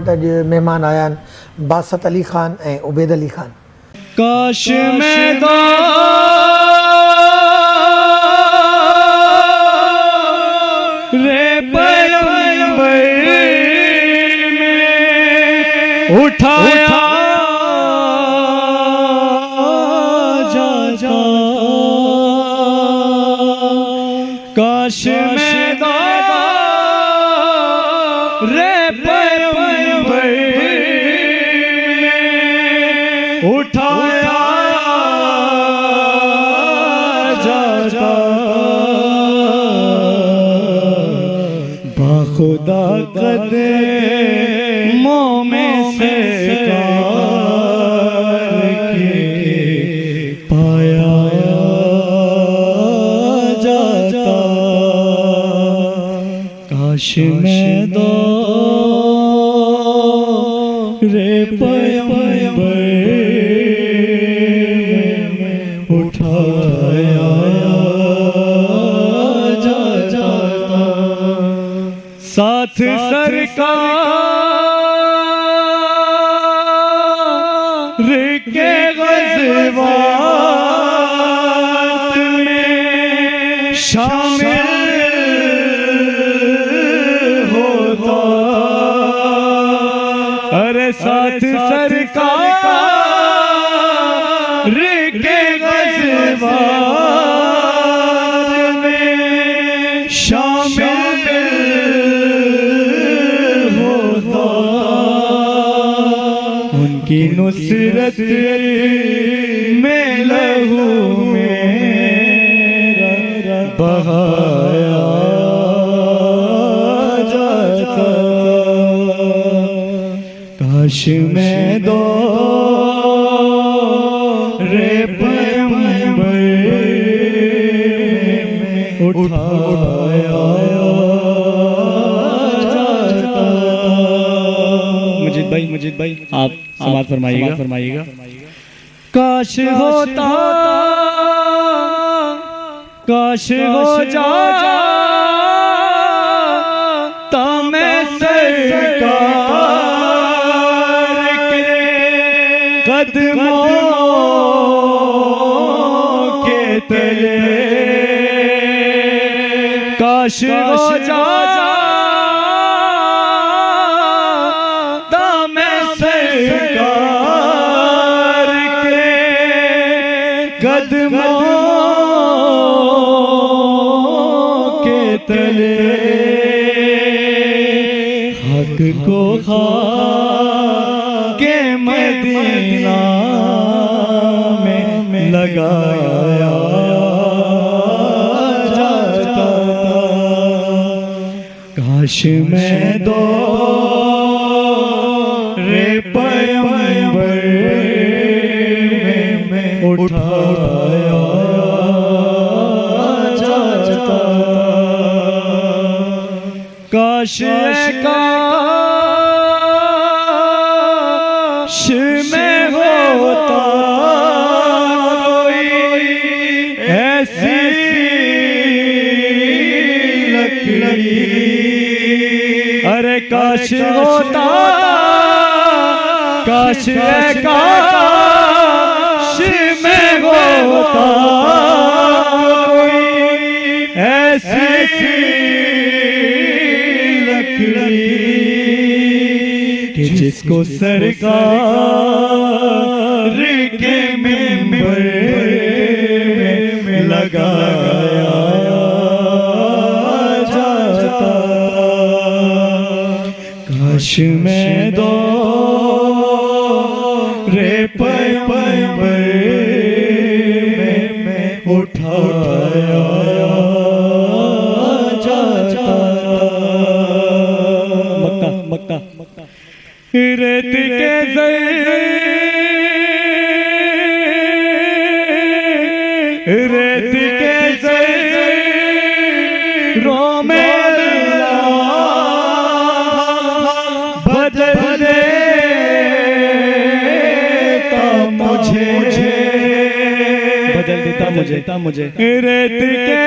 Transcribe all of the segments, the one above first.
वटि अॼु महिमान आया आहिनि बासत अली ख़ान ऐं उबैद अली ख़ान। काश में रे पैगंबर में उठाया जा काश में रे पैगंबर में उठाया जाता बाखुदा कदमों में से करके पाया जाता काश में दो रे पैगंबर उठाया जाता साथ सरकार के ग़ज़वात में शामिल होता अरे साथ सरकार के ग़ज़वात में शामिल होता उनकी नुसरत में लहू मेरा बहाया जाता काश में दो रे पैगंबर उठाया जाता। मुजीद भाई आप समाप्त फरमाइएगा। काश होता काश हो जाता मैं सरकार के कदमों के तले काश हो जाता मैं सरकार के कदमों के तले हक को खा के मदीना में लगाया जाता काश में दो रे पैगंबर में उठाया जाता काश काश में होता कोई ऐसी लकड़ी अरे काश होता काश काश में होता कोई ऐसी कि जिसको सरकार के मिंबर में लगाया जाता काश में दो रे पैगंबर में उठाया जाता मक्का रेत के रेत के ज़रों में बदल देता मुझे रेत के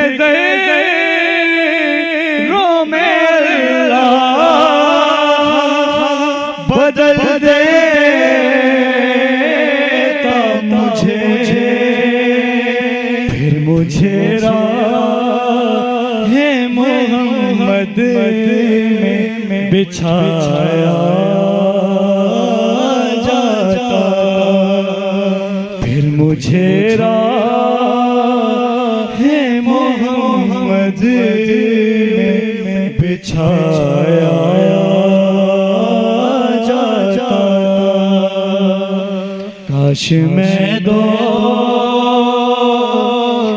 ज़रों में बिछाया जाता, फिर मुझे राहे मोहम्मद में बिछाया जाता। काश मैं दो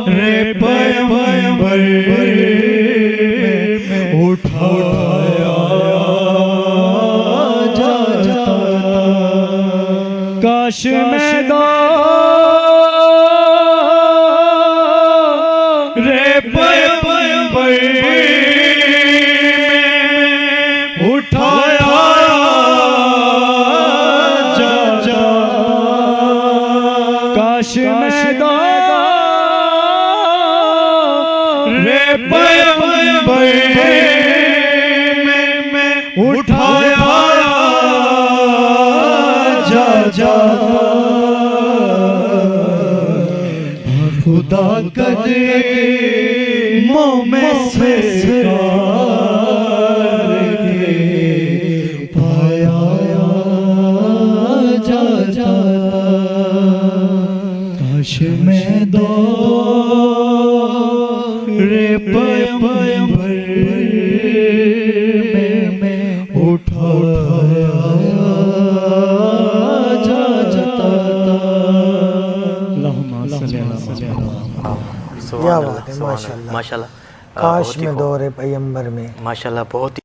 रे पैगंबर उठाया जाता। काश मैं दो रे पैगंबर उठाया जाता। काश मैं दो रे पैगंबर में उठाया जा। खुदा कदमों में से पाया जा। काश मैं दो रे पैगंबर में उठाया जाता। क्या बात है, माशाल्लाह। माशाल्लाह। काश में दौरे पैगंबर में माशाल्लाह बहुत